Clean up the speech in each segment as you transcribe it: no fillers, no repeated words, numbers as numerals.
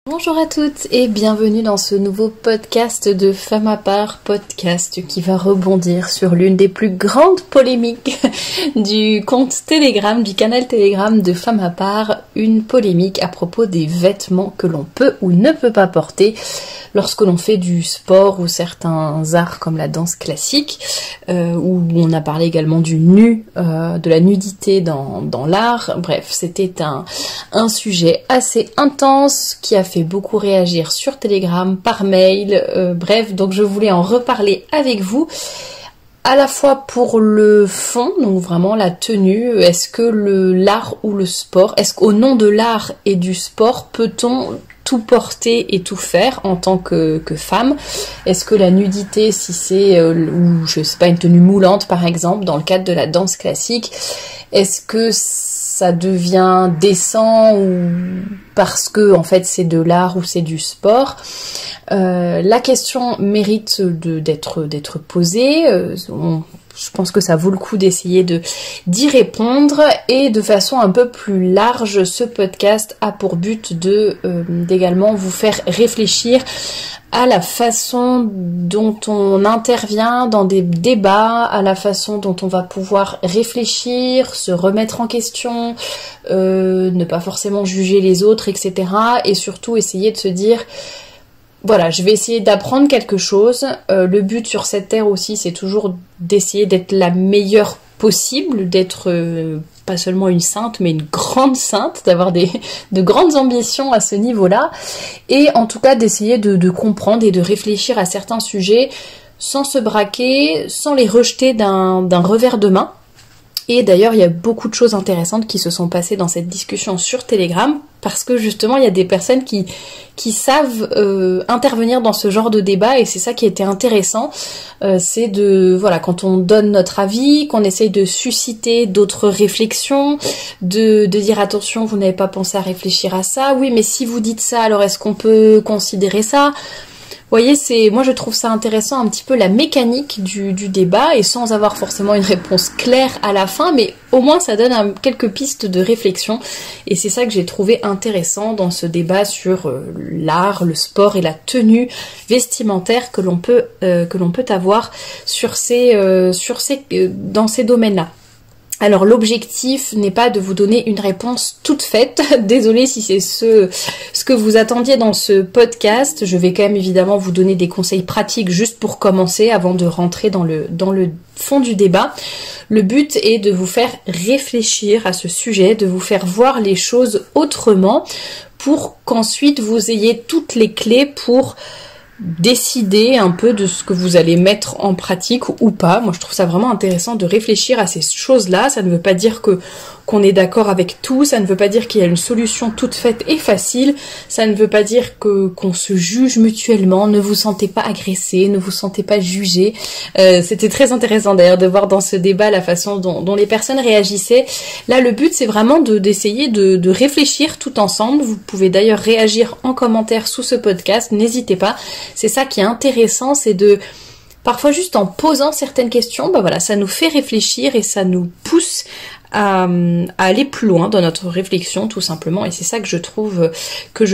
Bonjour à toutes et bienvenue dans ce nouveau podcast de Femme à part, podcast qui va rebondir sur l'une des plus grandes polémiques du compte Telegram, du canal Telegram de Femme à part, une polémique à propos des vêtements que l'on peut ou ne peut pas porter lorsque l'on fait du sport ou certains arts comme la danse classique, où on a parlé également du nu, de la nudité dans l'art. Bref, c'était un sujet assez intense qui a fait beaucoup réagir sur Telegram, par mail, bref, donc je voulais en reparler avec vous, à la fois pour le fond, donc vraiment la tenue, est-ce que l'art ou le sport, est-ce qu'au nom de l'art et du sport, peut-on tout porter et tout faire en tant que femme? Est-ce que la nudité, si c'est, ou je sais pas, une tenue moulante par exemple, dans le cadre de la danse classique, est-ce que ça devient décent ou parce que en fait c'est de l'art ou c'est du sport? La question mérite d'être posée. Je pense que ça vaut le coup d'essayer d'y répondre, et de façon un peu plus large, ce podcast a pour but d'également vous faire réfléchir à la façon dont on intervient dans des débats, à la façon dont on va pouvoir réfléchir, se remettre en question, ne pas forcément juger les autres, etc. Et surtout essayer de se dire, voilà, je vais essayer d'apprendre quelque chose. Le but sur cette terre aussi, c'est toujours d'essayer d'être la meilleure possible, d'être pas seulement une sainte, mais une grande sainte, d'avoir de grandes ambitions à ce niveau-là, et en tout cas d'essayer de comprendre et de réfléchir à certains sujets sans se braquer, sans les rejeter d'un revers de main. Et d'ailleurs, il y a beaucoup de choses intéressantes qui se sont passées dans cette discussion sur Telegram, parce que justement, il y a des personnes qui savent intervenir dans ce genre de débat, et c'est ça qui était intéressant, c'est voilà, quand on donne notre avis, qu'on essaye de susciter d'autres réflexions, de dire attention, vous n'avez pas pensé à réfléchir à ça, oui, mais si vous dites ça, alors est-ce qu'on peut considérer ça ? Vous voyez, moi je trouve ça intéressant, un petit peu la mécanique du débat, et sans avoir forcément une réponse claire à la fin, mais au moins ça donne quelques pistes de réflexion, et c'est ça que j'ai trouvé intéressant dans ce débat sur l'art, le sport et la tenue vestimentaire que l'on peut avoir dans ces domaines-là. Alors l'objectif n'est pas de vous donner une réponse toute faite, désolée si c'est ce que vous attendiez dans ce podcast. Je vais quand même évidemment vous donner des conseils pratiques juste pour commencer avant de rentrer dans le fond du débat. Le but est de vous faire réfléchir à ce sujet, de vous faire voir les choses autrement, pour qu'ensuite vous ayez toutes les clés pour décider un peu de ce que vous allez mettre en pratique ou pas. Moi je trouve ça vraiment intéressant de réfléchir à ces choses-là. Ça ne veut pas dire qu'on est d'accord avec tout, ça ne veut pas dire qu'il y a une solution toute faite et facile, ça ne veut pas dire qu'on se juge mutuellement. Ne vous sentez pas agressé, ne vous sentez pas jugé. C'était très intéressant d'ailleurs de voir dans ce débat la façon dont les personnes réagissaient. Là le but c'est vraiment d'essayer de réfléchir tout ensemble. Vous pouvez d'ailleurs réagir en commentaire sous ce podcast, n'hésitez pas. C'est ça qui est intéressant, c'est parfois juste en posant certaines questions, voilà, ça nous fait réfléchir et ça nous pousse à aller plus loin dans notre réflexion tout simplement, et c'est ça que je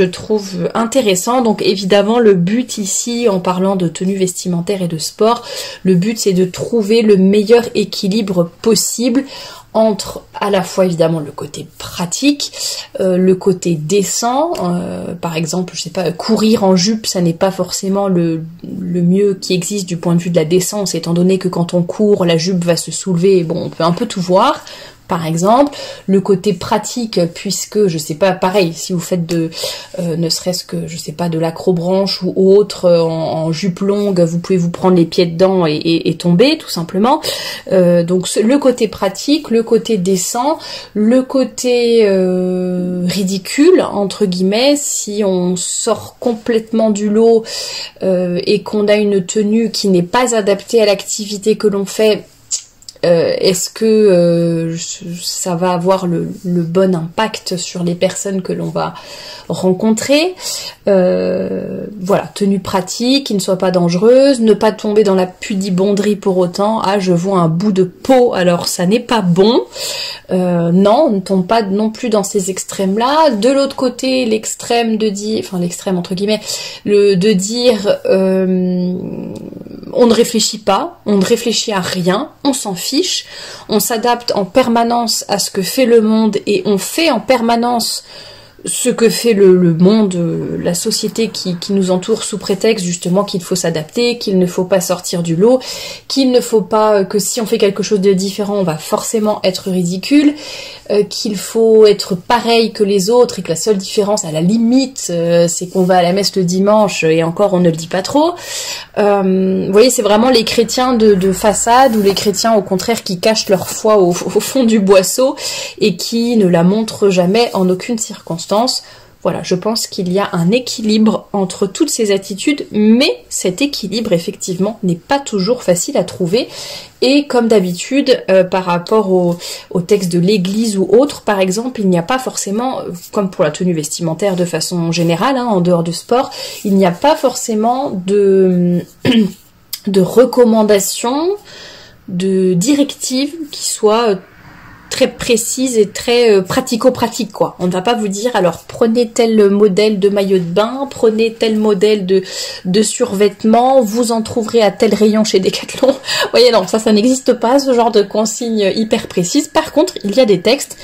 trouve intéressant. Donc évidemment le but ici, en parlant de tenue vestimentaire et de sport, le but c'est de trouver le meilleur équilibre possible entre à la fois évidemment le côté pratique, le côté décent, par exemple, je sais pas, courir en jupe, ça n'est pas forcément le mieux qui existe du point de vue de la décence, étant donné que quand on court, la jupe va se soulever, et on peut un peu tout voir. Par exemple, le côté pratique, puisque, je sais pas, pareil, si vous faites ne serait-ce que, je sais pas, de l'acrobranche ou autre, en jupe longue, vous pouvez vous prendre les pieds dedans et tomber, tout simplement. Donc, le côté pratique, le côté décent, le côté ridicule, entre guillemets, si on sort complètement du lot et qu'on a une tenue qui n'est pas adaptée à l'activité que l'on fait, est-ce que ça va avoir le bon impact sur les personnes que l'on va rencontrer. Voilà, tenue pratique, qui ne soit pas dangereuse, ne pas tomber dans la pudibonderie pour autant. Ah, je vois un bout de peau, alors ça n'est pas bon. Non, on ne tombe pas non plus dans ces extrêmes-là. De l'autre côté, l'extrême de dire, enfin l'extrême entre guillemets, de dire on ne réfléchit pas, on ne réfléchit à rien, on s'en fiche, on s'adapte en permanence à ce que fait le monde et on fait en permanence ce que fait le monde, la société qui nous entoure sous prétexte justement qu'il faut s'adapter, qu'il ne faut pas sortir du lot, qu'il ne faut pas que si on fait quelque chose de différent, on va forcément être ridicule, qu'il faut être pareil que les autres et que la seule différence à la limite c'est qu'on va à la messe le dimanche et encore on ne le dit pas trop. Vous voyez, c'est vraiment les chrétiens de façade ou les chrétiens au contraire qui cachent leur foi au fond du boisseau et qui ne la montrent jamais en aucune circonstance. Voilà, je pense qu'il y a un équilibre entre toutes ces attitudes, mais cet équilibre, effectivement, n'est pas toujours facile à trouver. Et comme d'habitude, par rapport au texte de l'église ou autre, par exemple, il n'y a pas forcément, comme pour la tenue vestimentaire de façon générale, hein, en dehors du sport, il n'y a pas forcément de recommandations, de directives qui soient très précise et très pratico-pratique, quoi. On ne va pas vous dire alors prenez tel modèle de maillot de bain, prenez tel modèle de survêtement, vous en trouverez à tel rayon chez Decathlon. Vous voyez, non, ça n'existe pas, ce genre de consignes hyper précises. Par contre, il y a des textes,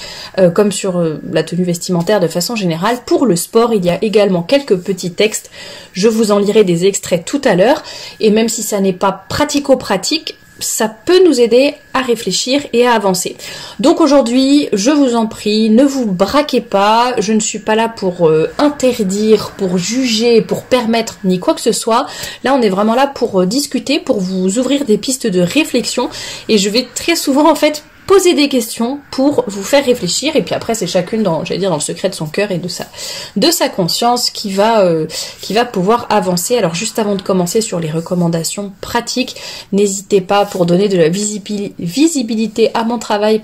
comme sur la tenue vestimentaire de façon générale. Pour le sport, il y a également quelques petits textes. Je vous en lirai des extraits tout à l'heure. Et même si ça n'est pas pratico-pratique, ça peut nous aider à réfléchir et à avancer. Donc aujourd'hui, je vous en prie, ne vous braquez pas, je ne suis pas là pour interdire, pour juger, pour permettre, ni quoi que ce soit. Là, on est vraiment là pour discuter, pour vous ouvrir des pistes de réflexion et je vais très souvent en fait poser des questions pour vous faire réfléchir et puis après c'est chacune dans le secret de son cœur et de sa conscience qui va pouvoir avancer. Alors juste avant de commencer sur les recommandations pratiques, n'hésitez pas, pour donner de la visibilité à mon travail,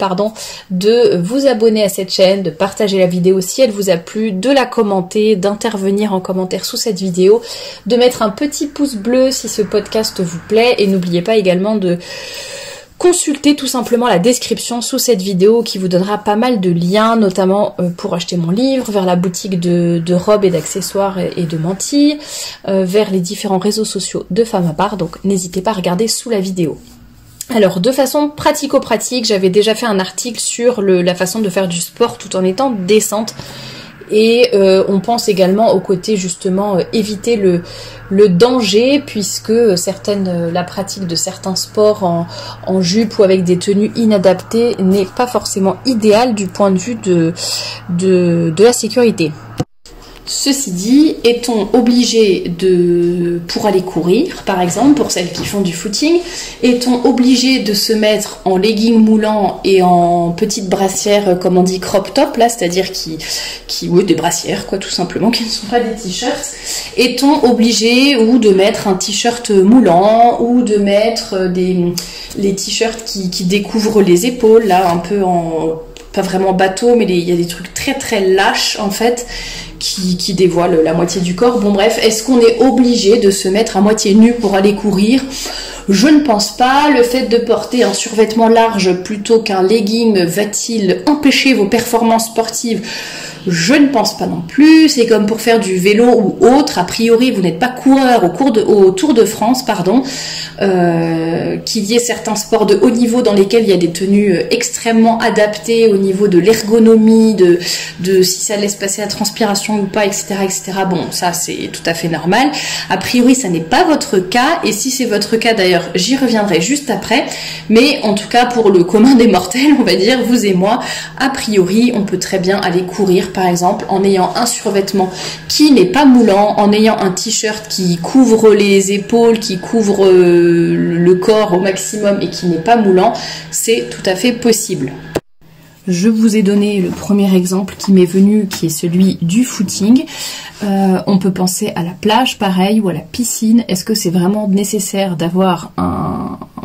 de vous abonner à cette chaîne, de partager la vidéo si elle vous a plu, de la commenter, d'intervenir en commentaire sous cette vidéo, de mettre un petit pouce bleu si ce podcast vous plaît et n'oubliez pas également de consultez tout simplement la description sous cette vidéo qui vous donnera pas mal de liens, notamment pour acheter mon livre, vers la boutique de robes et d'accessoires et de mantilles, vers les différents réseaux sociaux de Femme à part, donc n'hésitez pas à regarder sous la vidéo. Alors, de façon pratico-pratique, j'avais déjà fait un article sur la façon de faire du sport tout en étant décente. Et on pense également au côté justement éviter le danger, puisque la pratique de certains sports en jupe ou avec des tenues inadaptées n'est pas forcément idéale du point de vue de la sécurité. Ceci dit, est-on obligé pour aller courir, par exemple, pour celles qui font du footing, est-on obligé de se mettre en legging moulant et en petite brassière, comme on dit crop top, là, c'est-à-dire oui, des brassières, quoi, tout simplement, qui ne sont pas des t-shirts. Est-on obligé ou de mettre un t-shirt moulant ou de mettre les t-shirts qui découvrent les épaules, là, un peu pas vraiment bateau, mais il y a des trucs très très lâches, en fait, qui dévoile la moitié du corps. Bon bref, est-ce qu'on est obligé de se mettre à moitié nu pour aller courir ? Je ne pense pas. Le fait de porter un survêtement large plutôt qu'un legging va-t-il empêcher vos performances sportives ? Je ne pense pas non plus. C'est comme pour faire du vélo ou autre. A priori, vous n'êtes pas coureur au Tour de France, qu'il y ait certains sports de haut niveau dans lesquels il y a des tenues extrêmement adaptées au niveau de l'ergonomie, de si ça laisse passer la transpiration ou pas, etc., etc. Bon, ça c'est tout à fait normal. A priori, ça n'est pas votre cas. Et si c'est votre cas, d'ailleurs, j'y reviendrai juste après. Mais en tout cas, pour le commun des mortels, on va dire, vous et moi, a priori, on peut très bien aller courir, par exemple, en ayant un survêtement qui n'est pas moulant, en ayant un t-shirt qui couvre les épaules, qui couvre le corps au maximum et qui n'est pas moulant, c'est tout à fait possible. Je vous ai donné le premier exemple qui m'est venu, qui est celui du footing. On peut penser à la plage, pareil, ou à la piscine. Est-ce que c'est vraiment nécessaire d'avoir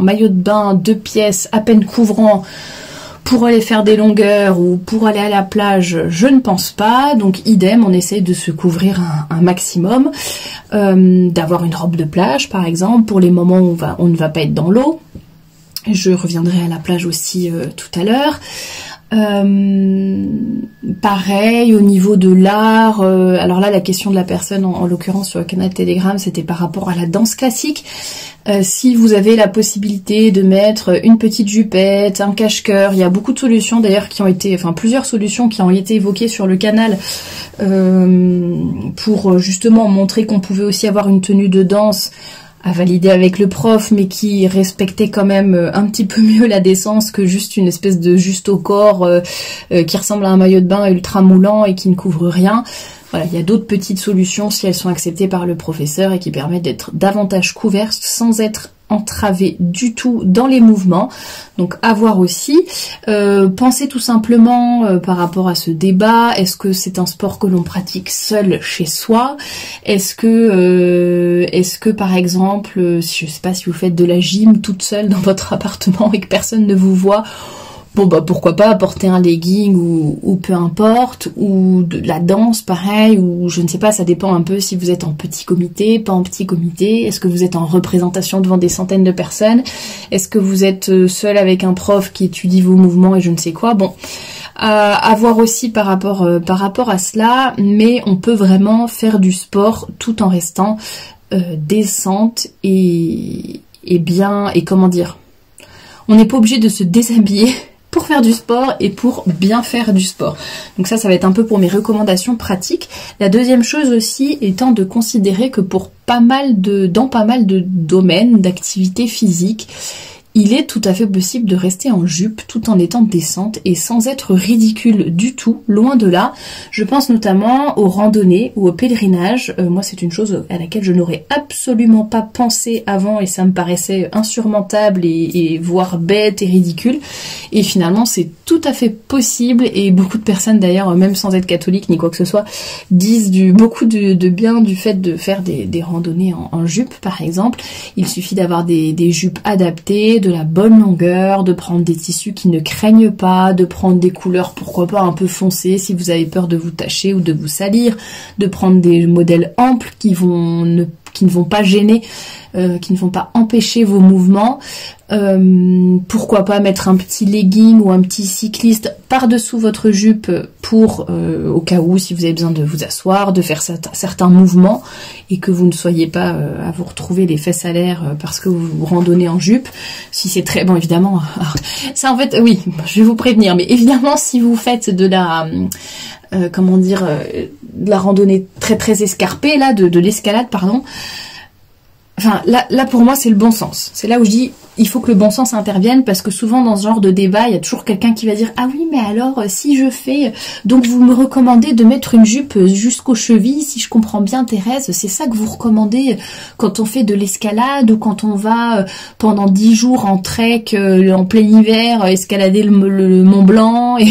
maillot de bain 2 pièces à peine couvrant pour aller faire des longueurs ou pour aller à la plage, je ne pense pas. Donc idem, on essaie de se couvrir un maximum, d'avoir une robe de plage par exemple pour les moments où on ne va pas être dans l'eau. Je reviendrai à la plage aussi tout à l'heure. Pareil au niveau de l'art, alors là la question de la personne en l'occurrence sur le canal Telegram, c'était par rapport à la danse classique. Si vous avez la possibilité de mettre une petite jupette, un cache-cœur, il y a beaucoup de solutions d'ailleurs qui ont été, enfin plusieurs solutions qui ont été évoquées sur le canal pour justement montrer qu'on pouvait aussi avoir une tenue de danse à valider avec le prof, mais qui respectait quand même un petit peu mieux la décence que juste une espèce de juste au corps qui ressemble à un maillot de bain ultra moulant et qui ne couvre rien. Voilà, il y a d'autres petites solutions si elles sont acceptées par le professeur et qui permettent d'être davantage couvertes sans être entravées du tout dans les mouvements. Donc à voir aussi. Pensez tout simplement par rapport à ce débat, est-ce que c'est un sport que l'on pratique seul chez soi? Est-ce que par exemple, je sais pas si vous faites de la gym toute seule dans votre appartement et que personne ne vous voit, bon bah pourquoi pas porter un legging ou peu importe, ou de la danse pareil, ou je ne sais pas, ça dépend un peu si vous êtes en petit comité, pas en petit comité, est-ce que vous êtes en représentation devant des centaines de personnes, est-ce que vous êtes seul avec un prof qui étudie vos mouvements et je ne sais quoi, bon, à voir aussi par rapport à cela, mais on peut vraiment faire du sport tout en restant décente et bien, et comment dire, on n'est pas obligé de se déshabiller pour faire du sport et pour bien faire du sport. Donc ça va être un peu pour mes recommandations pratiques. La deuxième chose aussi étant de considérer que dans pas mal de domaines d'activité physique, il est tout à fait possible de rester en jupe tout en étant décente et sans être ridicule du tout, loin de là. Je pense notamment aux randonnées ou au pèlerinage. Moi, c'est une chose à laquelle je n'aurais absolument pas pensé avant et ça me paraissait insurmontable et voire bête et ridicule. Et finalement, c'est tout à fait possible et beaucoup de personnes d'ailleurs, même sans être catholique ni quoi que ce soit, disent beaucoup de bien du fait de faire des randonnées en jupe, par exemple. Il suffit d'avoir des jupes adaptées, de la bonne longueur, de prendre des tissus qui ne craignent pas, de prendre des couleurs pourquoi pas un peu foncées si vous avez peur de vous tacher ou de vous salir, de prendre des modèles amples qui ne vont pas gêner, qui ne vont pas empêcher vos mouvements. Pourquoi pas mettre un petit legging ou un petit cycliste par-dessous votre jupe pour, au cas où, si vous avez besoin de vous asseoir, de faire certains mouvements et que vous ne soyez pas à vous retrouver les fesses à l'air parce que vous randonnez en jupe. Si c'est très... Bon, évidemment, ça en fait, oui, je vais vous prévenir, mais évidemment, si vous faites de la... de la randonnée très très escarpée, là, de l'escalade, pardon. Enfin, là pour moi, c'est le bon sens. C'est là où je dis, il faut que le bon sens intervienne, parce que souvent, dans ce genre de débat, il y a toujours quelqu'un qui va dire « Ah oui, mais alors, si je fais... Donc, vous me recommandez de mettre une jupe jusqu'aux chevilles, si je comprends bien, Thérèse, c'est ça que vous recommandez quand on fait de l'escalade, ou quand on va pendant 10 jours en trek, en plein hiver, escalader le Mont Blanc, et... »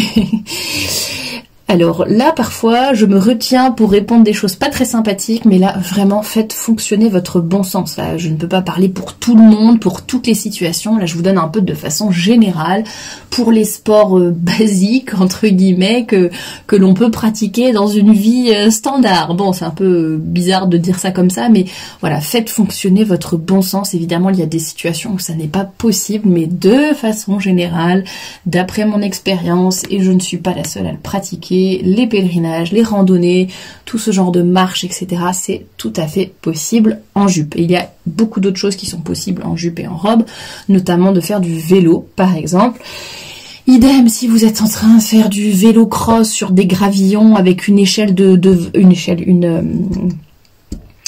Alors là, parfois, je me retiens pour répondre des choses pas très sympathiques, mais là, vraiment, faites fonctionner votre bon sens. Là, je ne peux pas parler pour tout le monde, pour toutes les situations. Là, je vous donne un peu de façon générale pour les sports basiques, entre guillemets, que l'on peut pratiquer dans une vie standard. Bon, c'est un peu bizarre de dire ça comme ça, mais voilà, faites fonctionner votre bon sens. Évidemment, il y a des situations où ça n'est pas possible, mais de façon générale, d'après mon expérience, et je ne suis pas la seule à le pratiquer, les pèlerinages, les randonnées, tout ce genre de marches, etc. C'est tout à fait possible en jupe. Et il y a beaucoup d'autres choses qui sont possibles en jupe et en robe, notamment de faire du vélo, par exemple. Idem si vous êtes en train de faire du vélo cross sur des gravillons avec une échelle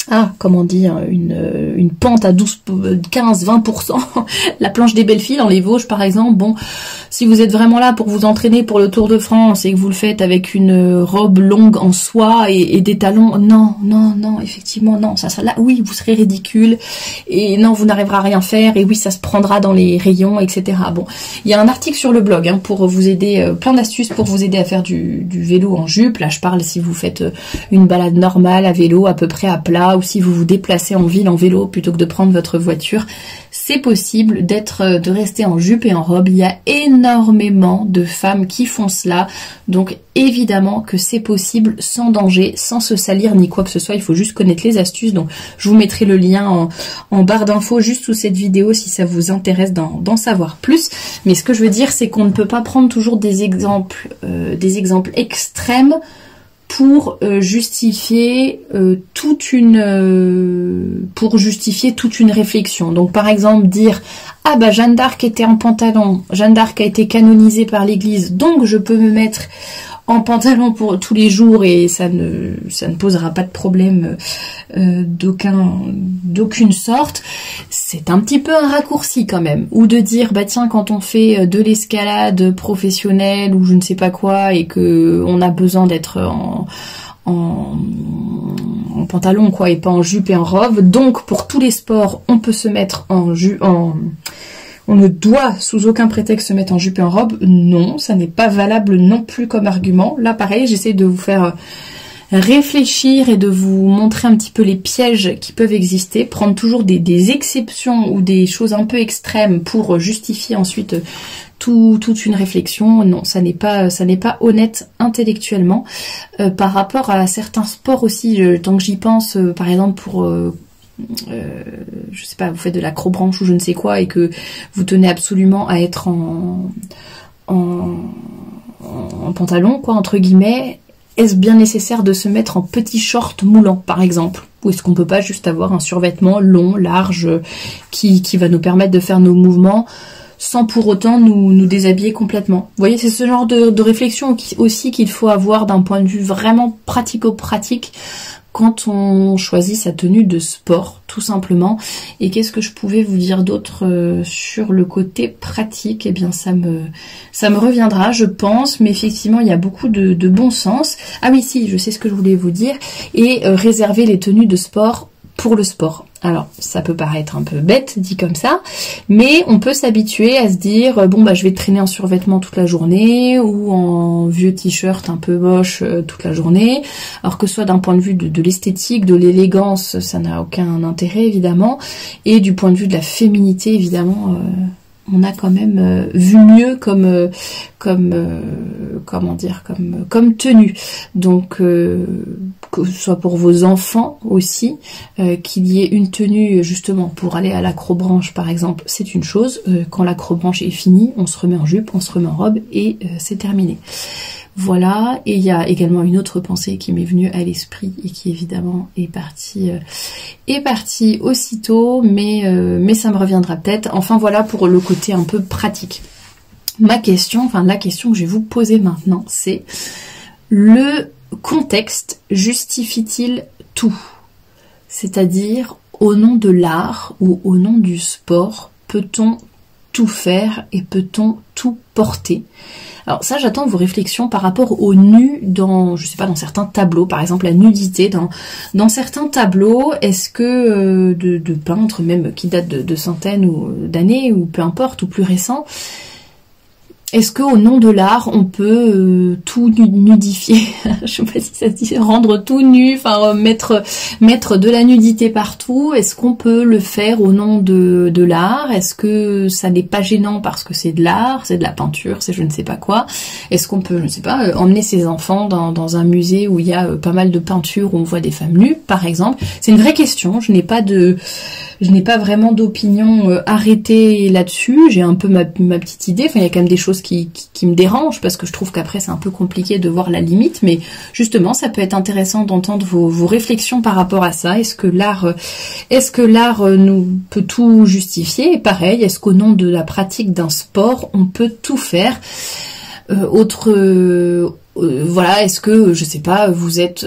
une pente à 15-20%, la planche des Belles Filles dans les Vosges par exemple. Bon, si vous êtes vraiment là pour vous entraîner pour le Tour de France et que vous le faites avec une robe longue en soie et des talons, non, effectivement non, ça là oui, vous serez ridicule et non, vous n'arriverez à rien faire et oui, ça se prendra dans les rayons, etc. Bon, il y a un article sur le blog pour vous aider, plein d'astuces pour vous aider à faire du vélo en jupe. Là, je parle si vous faites une balade normale à vélo à peu près à plat, ou si vous vous déplacez en ville en vélo plutôt que de prendre votre voiture, c'est possible de rester en jupe et en robe. Il y a énormément de femmes qui font cela, donc évidemment que c'est possible sans danger, sans se salir ni quoi que ce soit. Il faut juste connaître les astuces, donc je vous mettrai le lien en barre d'infos juste sous cette vidéo si ça vous intéresse d'en savoir plus. Mais ce que je veux dire, c'est qu'on ne peut pas prendre toujours des exemples extrêmes pour justifier toute une réflexion. Donc par exemple dire ah bah Jeanne d'Arc était en pantalon, Jeanne d'Arc a été canonisée par l'Église, donc je peux me mettre en pantalon pour tous les jours et ça ne posera pas de problème d'aucune sorte. C'est un petit peu un raccourci quand même. Ou de dire bah tiens, quand on fait de l'escalade professionnelle ou je ne sais pas quoi et que on a besoin d'être en pantalon quoi et pas en jupe et en robe, donc pour tous les sports on peut se mettre on ne doit sous aucun prétexte se mettre en jupe et en robe. Non, ça n'est pas valable non plus comme argument. Là pareil, j'essaie de vous faire réfléchir et de vous montrer un petit peu les pièges qui peuvent exister, prendre toujours des exceptions ou des choses un peu extrêmes pour justifier ensuite toute une réflexion. Non, ça n'est pas honnête intellectuellement. Par rapport à certains sports aussi, tant que j'y pense, par exemple pour je sais pas, vous faites de l'acrobranche ou je ne sais quoi et que vous tenez absolument à être en pantalon quoi entre guillemets, est-ce bien nécessaire de se mettre en petit short moulant par exemple, ou est-ce qu'on peut pas juste avoir un survêtement long, large qui va nous permettre de faire nos mouvements sans pour autant nous déshabiller complètement. Vous voyez, c'est ce genre de réflexion aussi qu'il faut avoir d'un point de vue vraiment pratico-pratique quand on choisit sa tenue de sport, tout simplement. Et qu'est-ce que je pouvais vous dire d'autre sur le côté pratique? Eh bien, ça me reviendra, je pense, mais effectivement, il y a beaucoup de bon sens. Ah oui, si, je sais ce que je voulais vous dire. Et réserver les tenues de sport pour le sport. Alors, ça peut paraître un peu bête, dit comme ça, mais on peut s'habituer à se dire, bon, bah, je vais traîner en survêtement toute la journée, ou en vieux t-shirt un peu moche toute la journée, alors que soit d'un point de vue de l'esthétique, de l'élégance, ça n'a aucun intérêt, évidemment, et du point de vue de la féminité, évidemment, on a quand même vu mieux comme tenue. Donc que ce soit pour vos enfants aussi, qu'il y ait une tenue justement pour aller à l'acrobranche par exemple, c'est une chose. Quand l'acrobranche est finie, on se remet en jupe, on se remet en robe et c'est terminé. Voilà, et il y a également une autre pensée qui m'est venue à l'esprit et qui évidemment est partie aussitôt, mais ça me reviendra peut-être. Enfin voilà pour le côté un peu pratique. La question que je vais vous poser maintenant, c'est le contexte justifie-t-il tout? C'est-à-dire, au nom de l'art ou au nom du sport, peut-on tout faire et peut-on tout porter? Alors ça, j'attends vos réflexions par rapport au nu dans, je sais pas, dans certains tableaux, par exemple la nudité dans certains tableaux. Est-ce que de peintres même qui datent de centaines d'années ou peu importe ou plus récents, est-ce qu'au nom de l'art, on peut tout nudifier? Je sais pas si ça se dit, rendre tout nu, enfin mettre de la nudité partout. Est-ce qu'on peut le faire au nom de l'art? Est-ce que ça n'est pas gênant parce que c'est de l'art, c'est de la peinture, c'est je ne sais pas quoi? Est-ce qu'on peut, je ne sais pas, emmener ses enfants dans un musée où il y a pas mal de peintures où on voit des femmes nues, par exemple? C'est une vraie question. Je n'ai pas vraiment d'opinion arrêtée là-dessus. J'ai un peu ma petite idée. Enfin, il y a quand même des choses qui me dérangent parce que je trouve qu'après c'est un peu compliqué de voir la limite. Mais justement, ça peut être intéressant d'entendre vos réflexions par rapport à ça. Est-ce que l'art nous peut tout justifier? Et pareil, est-ce qu'au nom de la pratique d'un sport, on peut tout faire? Voilà, est-ce que, je sais pas, vous êtes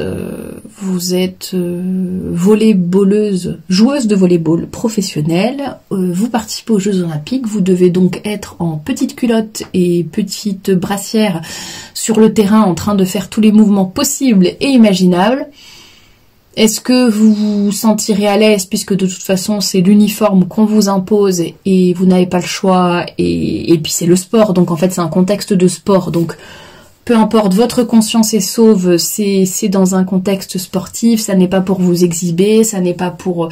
volleyballeuse, joueuse de volleyball professionnelle, vous participez aux Jeux Olympiques, vous devez donc être en petite culotte et petite brassière sur le terrain en train de faire tous les mouvements possibles et imaginables. Est-ce que vous vous sentirez à l'aise puisque de toute façon c'est l'uniforme qu'on vous impose et vous n'avez pas le choix et puis c'est le sport, donc en fait c'est un contexte de sport, donc peu importe, votre conscience est sauve, c'est dans un contexte sportif, ça n'est pas pour vous exhiber, ça n'est pas pour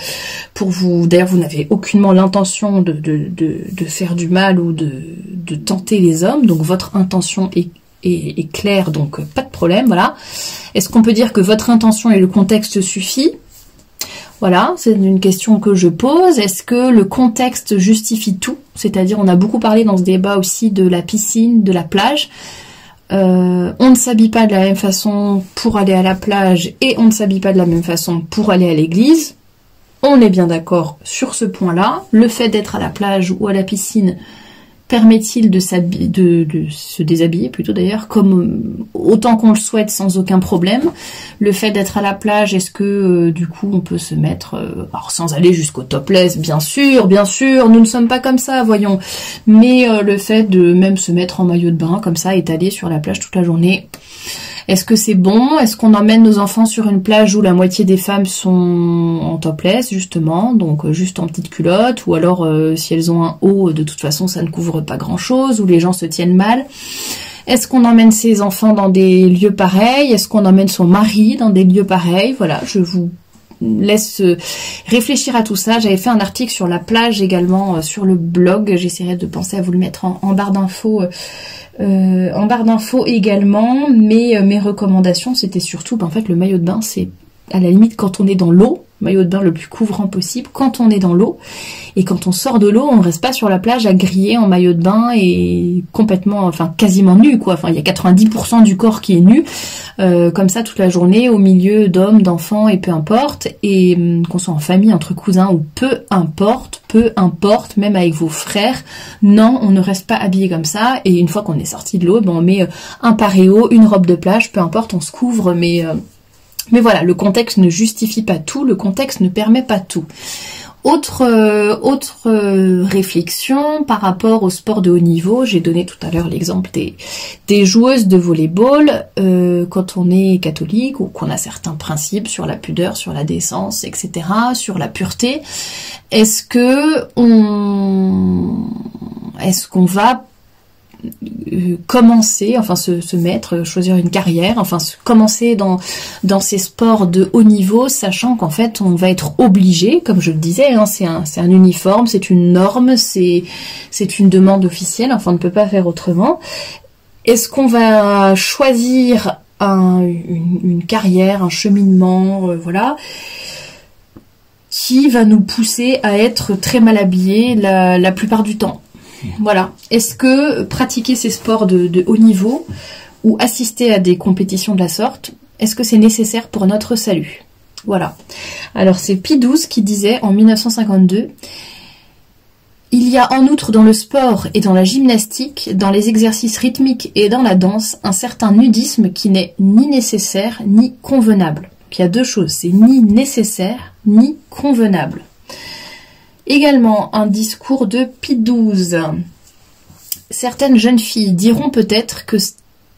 vous... D'ailleurs, vous n'avez aucunement l'intention de faire du mal ou de tenter les hommes, donc votre intention est claire, donc pas de problème, voilà. Est-ce qu'on peut dire que votre intention et le contexte suffit ? Voilà, c'est une question que je pose. Est-ce que le contexte justifie tout ? C'est-à-dire, on a beaucoup parlé dans ce débat aussi de la piscine, de la plage. On ne s'habille pas de la même façon pour aller à la plage et on ne s'habille pas de la même façon pour aller à l'église. On est bien d'accord sur ce point-là. Le fait d'être à la plage ou à la piscine permet-il de se déshabiller plutôt d'ailleurs, comme autant qu'on le souhaite sans aucun problème. Le fait d'être à la plage, est-ce que du coup on peut se mettre, alors sans aller jusqu'au topless, bien sûr, nous ne sommes pas comme ça, voyons, mais le fait de même se mettre en maillot de bain comme ça, étalé sur la plage toute la journée, est-ce que c'est bon? Est-ce qu'on emmène nos enfants sur une plage où la moitié des femmes sont en topless, justement, donc juste en petite culotte, ou alors si elles ont un haut, de toute façon ça ne couvre pas grand-chose, où les gens se tiennent mal? Est-ce qu'on emmène ses enfants dans des lieux pareils? Est-ce qu'on emmène son mari dans des lieux pareils? Voilà, je vous laisse réfléchir à tout ça. J'avais fait un article sur la plage également sur le blog, j'essaierai de penser à vous le mettre en barre d'infos. Également, mais mes recommandations c'était surtout en fait le maillot de bain, c'est à la limite quand on est dans l'eau, maillot de bain le plus couvrant possible quand on est dans l'eau, et quand on sort de l'eau on ne reste pas sur la plage à griller en maillot de bain et complètement, enfin quasiment nu quoi, enfin il y a 90% du corps qui est nu comme ça toute la journée au milieu d'hommes, d'enfants et peu importe, et qu'on soit en famille, entre cousins ou peu importe, même avec vos frères, non, on ne reste pas habillé comme ça, et une fois qu'on est sorti de l'eau, ben on met un paréo, une robe de plage, peu importe, on se couvre, mais voilà, le contexte ne justifie pas tout, le contexte ne permet pas tout. Autre réflexion par rapport au sport de haut niveau, j'ai donné tout à l'heure l'exemple des joueuses de volley-ball, quand on est catholique ou qu'on a certains principes sur la pudeur, sur la décence, etc., sur la pureté, est-ce qu'on va commencer, enfin se mettre, choisir une carrière, enfin commencer dans ces sports de haut niveau, sachant qu'en fait on va être obligé, comme je le disais, hein, c'est un uniforme, c'est une norme, c'est une demande officielle, enfin on ne peut pas faire autrement. Est-ce qu'on va choisir une carrière, un cheminement, voilà, qui va nous pousser à être très mal habillés la plupart du temps? Voilà. Est-ce que pratiquer ces sports de haut niveau ou assister à des compétitions de la sorte, est-ce que c'est nécessaire pour notre salut? Voilà. Alors c'est Pie XII qui disait en 1952 « Il y a en outre dans le sport et dans la gymnastique, dans les exercices rythmiques et dans la danse, un certain nudisme qui n'est ni nécessaire ni convenable. » Il y a deux choses, c'est ni nécessaire ni convenable. Également, un discours de Pie XII. Certaines jeunes filles diront peut-être que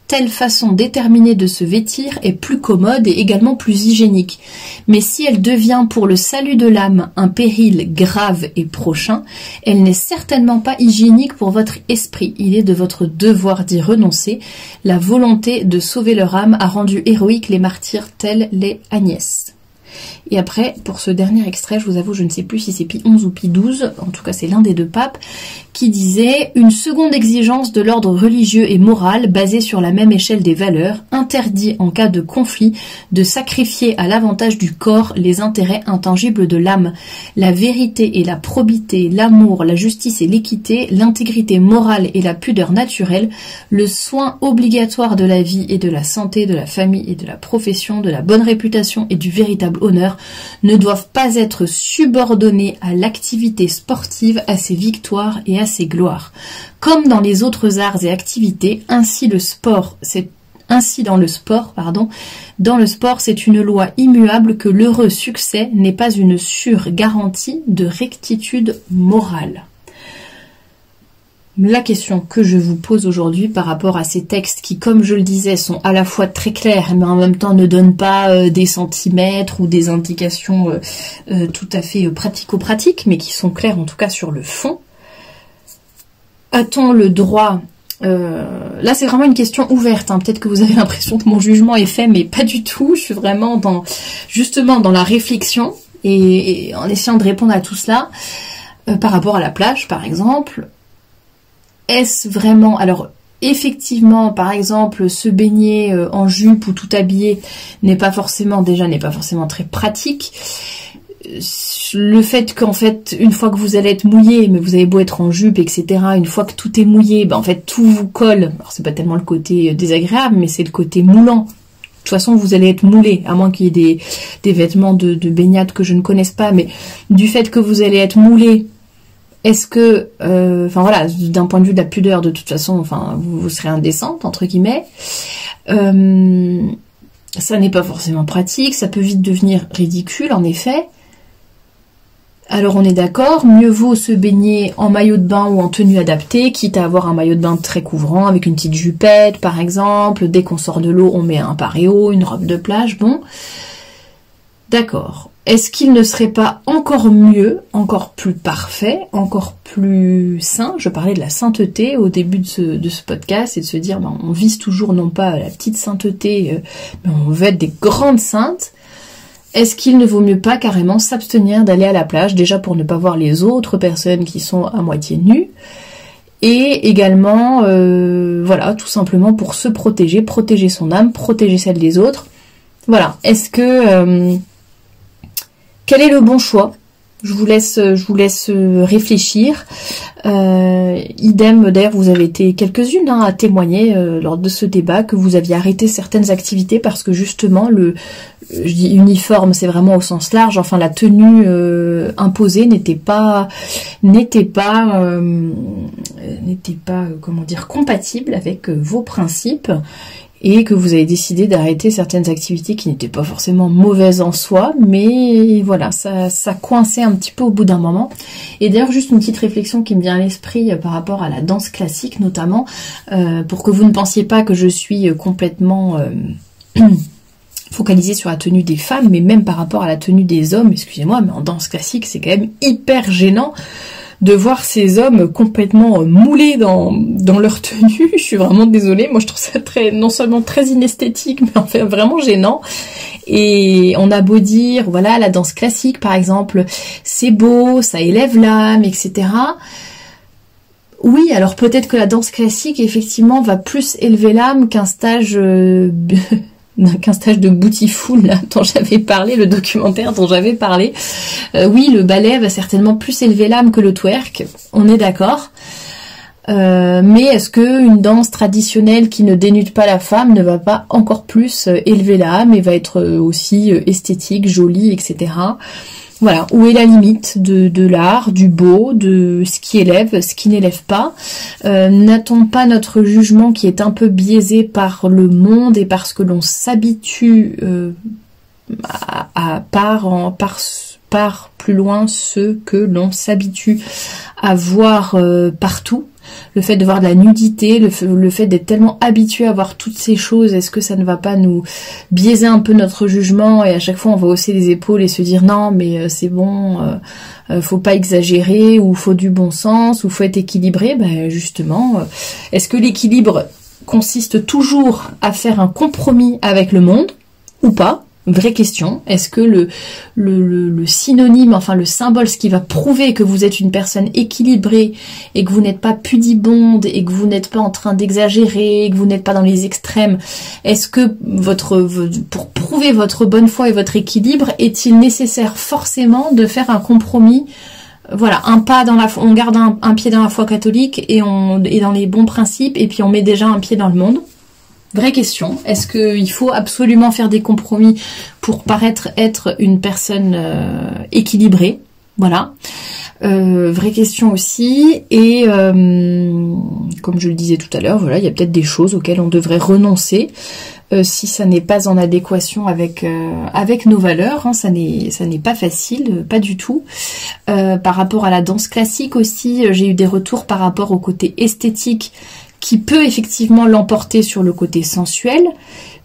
telle façon déterminée de se vêtir est plus commode et également plus hygiénique. Mais si elle devient pour le salut de l'âme un péril grave et prochain, elle n'est certainement pas hygiénique pour votre esprit. Il est de votre devoir d'y renoncer. La volonté de sauver leur âme a rendu héroïques les martyrs tels les Agnès. Et après, pour ce dernier extrait, je vous avoue, je ne sais plus si c'est Pie XI ou Pie XII, en tout cas c'est l'un des deux papes, qui disait « Une seconde exigence de l'ordre religieux et moral, basée sur la même échelle des valeurs, interdit en cas de conflit de sacrifier à l'avantage du corps les intérêts intangibles de l'âme. La vérité et la probité, l'amour, la justice et l'équité, l'intégrité morale et la pudeur naturelle, le soin obligatoire de la vie et de la santé, de la famille et de la profession, de la bonne réputation et du véritable honneur, ne doivent pas être subordonnés à l'activité sportive, à ses victoires et à ses gloires. Comme dans les autres arts et activités, ainsi dans le sport, c'est une loi immuable que l'heureux succès n'est pas une sûre garantie de rectitude morale. La question que je vous pose aujourd'hui par rapport à ces textes qui, comme je le disais, sont à la fois très clairs, mais en même temps ne donnent pas des centimètres ou des indications tout à fait pratico-pratiques, mais qui sont clairs en tout cas sur le fond. A-t-on le droit Là, c'est vraiment une question ouverte. Hein. Peut-être que vous avez l'impression que mon jugement est fait, mais pas du tout. Je suis vraiment justement dans la réflexion et en essayant de répondre à tout cela. Par rapport à la plage, par exemple, est-ce vraiment... Alors, effectivement, par exemple, se baigner en jupe ou tout habillé n'est pas forcément très pratique. Le fait qu'en fait, une fois que vous allez être mouillé, mais vous avez beau être en jupe, etc., une fois que tout est mouillé, en fait, tout vous colle. Alors, c'est pas tellement le côté désagréable, mais c'est le côté moulant. De toute façon, vous allez être moulé, à moins qu'il y ait des vêtements de baignade que je ne connaisse pas, mais du fait que vous allez être moulé, est-ce que, voilà, d'un point de vue de la pudeur, de toute façon, vous serez indécente, entre guillemets. Ça n'est pas forcément pratique, ça peut vite devenir ridicule, en effet. Alors on est d'accord, mieux vaut se baigner en maillot de bain ou en tenue adaptée, quitte à avoir un maillot de bain très couvrant, avec une petite jupette, par exemple. Dès qu'on sort de l'eau, on met un paréo, une robe de plage, bon. D'accord. Est-ce qu'il ne serait pas encore mieux, encore plus parfait, encore plus saint? Je parlais de la sainteté au début de ce podcast et de se dire, on vise toujours non pas la petite sainteté, mais on veut être des grandes saintes. Est-ce qu'il ne vaut mieux pas carrément s'abstenir d'aller à la plage, déjà pour ne pas voir les autres personnes qui sont à moitié nues, et également, voilà, tout simplement pour se protéger son âme, protéger celle des autres. Voilà. Est-ce que... quel est le bon choix? Je vous laisse réfléchir. Idem, d'ailleurs, vous avez été quelques-unes à témoigner lors de ce débat que vous aviez arrêté certaines activités parce que justement, je dis uniforme, c'est vraiment au sens large. Enfin, la tenue imposée n'était pas, comment dire, compatible avec vos principes. Et que vous avez décidé d'arrêter certaines activités qui n'étaient pas forcément mauvaises en soi, mais voilà, ça coinçait un petit peu au bout d'un moment. Et d'ailleurs, juste une petite réflexion qui me vient à l'esprit par rapport à la danse classique notamment, pour que vous ne pensiez pas que je suis complètement focalisée sur la tenue des femmes, mais même par rapport à la tenue des hommes, excusez-moi, mais en danse classique, c'est quand même hyper gênant de voir ces hommes complètement moulés dans leur tenue. Je suis vraiment désolée, moi je trouve ça non seulement très inesthétique, mais en fait vraiment gênant. Et on a beau dire, voilà, la danse classique par exemple, c'est beau, ça élève l'âme, etc. Oui, alors peut-être que la danse classique effectivement va plus élever l'âme qu'un stage... qu'un stage de Bootyful là, dont j'avais parlé, le documentaire dont j'avais parlé. Oui, le ballet va certainement plus élever l'âme que le twerk, on est d'accord. Mais est-ce que une danse traditionnelle qui ne dénude pas la femme ne va pas encore plus élever l'âme et va être aussi esthétique, jolie, etc. Voilà, où est la limite de l'art, du beau, de ce qui élève, ce qui n'élève pas. N'a-t-on pas notre jugement qui est un peu biaisé par le monde et parce que l'on s'habitue par plus loin ce que l'on s'habitue à voir partout? Le fait de voir de la nudité, le fait d'être tellement habitué à voir toutes ces choses, est-ce que ça ne va pas nous biaiser un peu notre jugement et à chaque fois on va hausser les épaules et se dire non mais c'est bon, faut pas exagérer ou faut du bon sens ou faut être équilibré? Ben justement, est-ce que l'équilibre consiste toujours à faire un compromis avec le monde ou pas? Vraie question. Est-ce que le synonyme, enfin le symbole, ce qui va prouver que vous êtes une personne équilibrée et que vous n'êtes pas pudibonde et que vous n'êtes pas en train d'exagérer et que vous n'êtes pas dans les extrêmes, est-ce que pour prouver votre bonne foi et votre équilibre, est-il nécessaire forcément de faire un compromis? Voilà, on garde un pied dans la foi catholique et dans les bons principes et puis on met déjà un pied dans le monde. Vraie question, est-ce qu'il faut absolument faire des compromis pour paraître être une personne équilibrée? Voilà. Vraie question aussi. Et comme je le disais tout à l'heure, voilà, il y a peut-être des choses auxquelles on devrait renoncer si ça n'est pas en adéquation avec nos valeurs. Hein, ça n'est pas facile, pas du tout. Par rapport à la danse classique aussi, j'ai eu des retours par rapport au côté esthétique qui peut effectivement l'emporter sur le côté sensuel,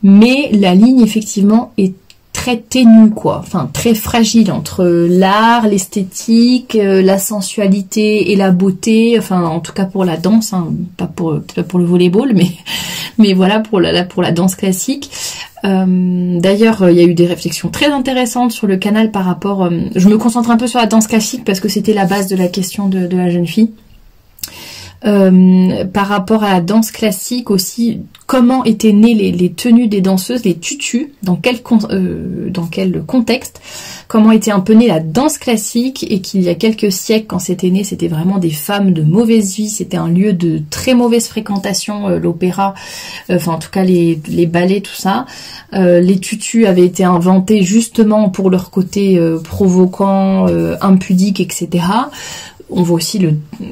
mais la ligne effectivement est très ténue, quoi, enfin très fragile entre l'art, l'esthétique, la sensualité et la beauté, enfin en tout cas pour la danse, hein, pas pour le volleyball, mais voilà pour la danse classique. D'ailleurs, il y a eu des réflexions très intéressantes sur le canal par rapport... je me concentre un peu sur la danse classique parce que c'était la base de la question de la jeune fille. Par rapport à la danse classique aussi, comment étaient nées les tenues des danseuses, les tutus, dans quel contexte, comment était un peu née la danse classique, et qu'il y a quelques siècles, quand c'était né, c'était vraiment des femmes de mauvaise vie, c'était un lieu de très mauvaise fréquentation, l'opéra, enfin en tout cas les ballets, tout ça. Les tutus avaient été inventés justement pour leur côté provoquant, impudique, etc. On voit aussi,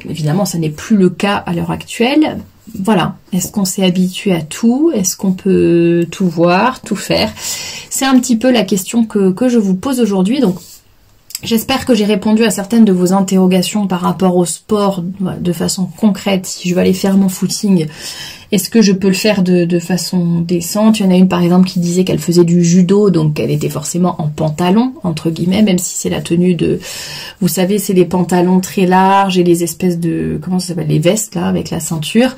évidemment, ça n'est plus le cas à l'heure actuelle. Voilà. Est-ce qu'on s'est habitué à tout? Est-ce qu'on peut tout voir, tout faire? C'est un petit peu la question que je vous pose aujourd'hui. Donc, j'espère que j'ai répondu à certaines de vos interrogations par rapport au sport de façon concrète. Si je vais aller faire mon footing, est-ce que je peux le faire de façon décente? Il y en a une par exemple qui disait qu'elle faisait du judo, donc elle était forcément en pantalon, entre guillemets, même si c'est la tenue de... Vous savez, c'est les pantalons très larges et les espèces de... Comment ça s'appelle? Les vestes, là, avec la ceinture.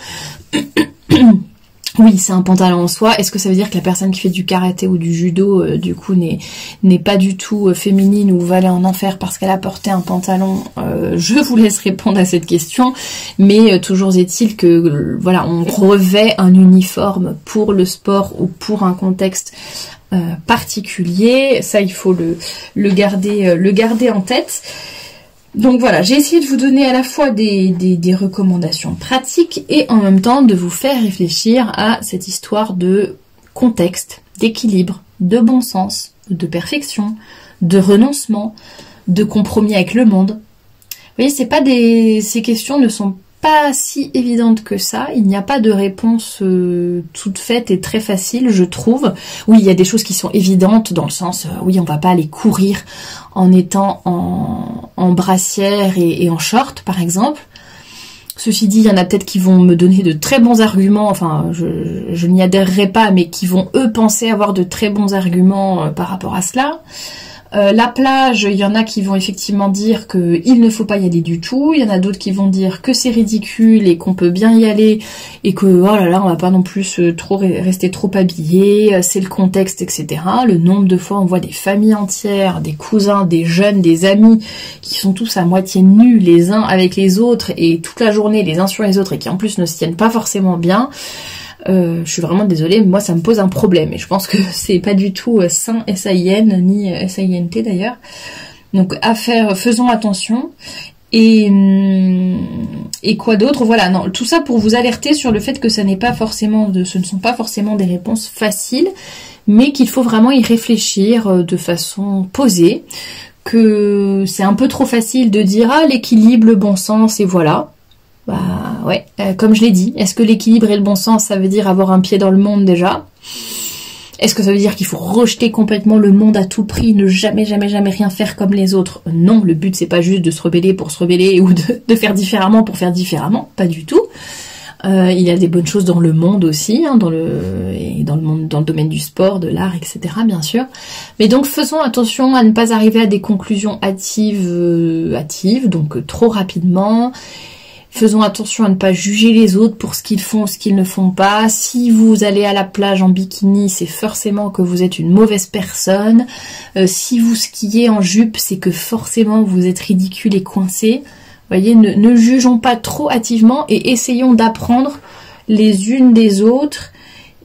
Oui, c'est un pantalon en soie. Est-ce que ça veut dire que la personne qui fait du karaté ou du judo, du coup, n'est pas du tout féminine ou va aller en enfer parce qu'elle a porté un pantalon? Je vous laisse répondre à cette question. Mais toujours est-il que, voilà, on revêt un uniforme pour le sport ou pour un contexte particulier. Ça, il faut le garder en tête. Donc voilà, j'ai essayé de vous donner à la fois des recommandations pratiques et en même temps de vous faire réfléchir à cette histoire de contexte, d'équilibre, de bon sens, de perfection, de renoncement, de compromis avec le monde. Vous voyez, ces questions ne sont pas si évidentes que ça. Il n'y a pas de réponse toute faite et très facile, je trouve. Oui, il y a des choses qui sont évidentes dans le sens, oui, on va pas aller courir en étant en brassière et en short, par exemple. Ceci dit, il y en a peut-être qui vont me donner de très bons arguments, enfin, je n'y adhérerai pas, mais qui vont, eux, penser avoir de très bons arguments par rapport à cela. La plage, il y en a qui vont effectivement dire qu'il ne faut pas y aller du tout, il y en a d'autres qui vont dire que c'est ridicule et qu'on peut bien y aller et que oh là là, on va pas non plus rester trop habillé, c'est le contexte, etc. Le nombre de fois on voit des familles entières, des cousins, des jeunes, des amis qui sont tous à moitié nus les uns avec les autres et toute la journée les uns sur les autres et qui en plus ne se tiennent pas forcément bien. Je suis vraiment désolée, mais moi ça me pose un problème et je pense que c'est pas du tout sain S-A-I-N ni S-A-I-N-T d'ailleurs. Donc faisons attention et quoi d'autre? Voilà, non, tout ça pour vous alerter sur le fait que ce ne sont pas forcément des réponses faciles, mais qu'il faut vraiment y réfléchir de façon posée, que c'est un peu trop facile de dire l'équilibre, le bon sens et voilà. Bah ouais, comme je l'ai dit, est-ce que l'équilibre et le bon sens, ça veut dire avoir un pied dans le monde déjà? Est-ce que ça veut dire qu'il faut rejeter complètement le monde à tout prix, ne jamais rien faire comme les autres? Non, le but c'est pas juste de se rebeller pour se rebeller ou de faire différemment pour faire différemment, pas du tout. Il y a des bonnes choses dans le monde aussi, hein, dans le domaine du sport, de l'art, etc. bien sûr. Mais donc faisons attention à ne pas arriver à des conclusions hâtives, donc trop rapidement. Faisons attention à ne pas juger les autres pour ce qu'ils font ou ce qu'ils ne font pas. Si vous allez à la plage en bikini, c'est forcément que vous êtes une mauvaise personne. Si vous skiez en jupe, c'est que forcément vous êtes ridicule et coincé. Voyez, ne jugeons pas trop hâtivement et essayons d'apprendre les unes des autres.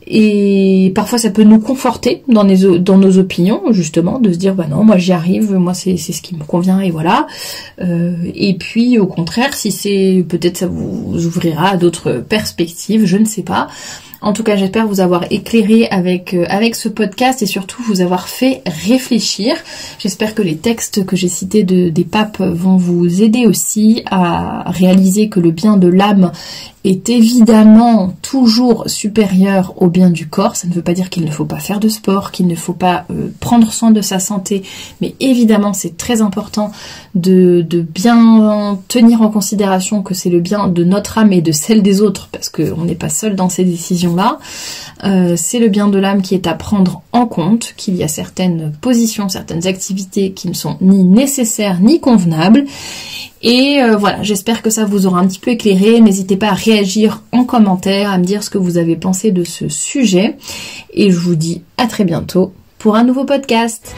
Et parfois ça peut nous conforter dans nos opinions, justement, de se dire bah non, moi j'y arrive, moi c'est ce qui me convient et voilà. Et puis au contraire, si c'est peut-être ça vous ouvrira à d'autres perspectives, je ne sais pas. En tout cas, j'espère vous avoir éclairé avec ce podcast et surtout vous avoir fait réfléchir. J'espère que les textes que j'ai cités des papes vont vous aider aussi à réaliser que le bien de l'âme est évidemment toujours supérieur au bien du corps. Ça ne veut pas dire qu'il ne faut pas faire de sport, qu'il ne faut pas prendre soin de sa santé, mais évidemment c'est très important de bien tenir en considération que c'est le bien de notre âme et de celle des autres, parce qu'on n'est pas seul dans ces décisions situation-là. C'est le bien de l'âme qui est à prendre en compte, qu'il y a certaines positions, certaines activités qui ne sont ni nécessaires ni convenables. Et voilà, j'espère que ça vous aura un petit peu éclairé. N'hésitez pas à réagir en commentaire, à me dire ce que vous avez pensé de ce sujet. Et je vous dis à très bientôt pour un nouveau podcast.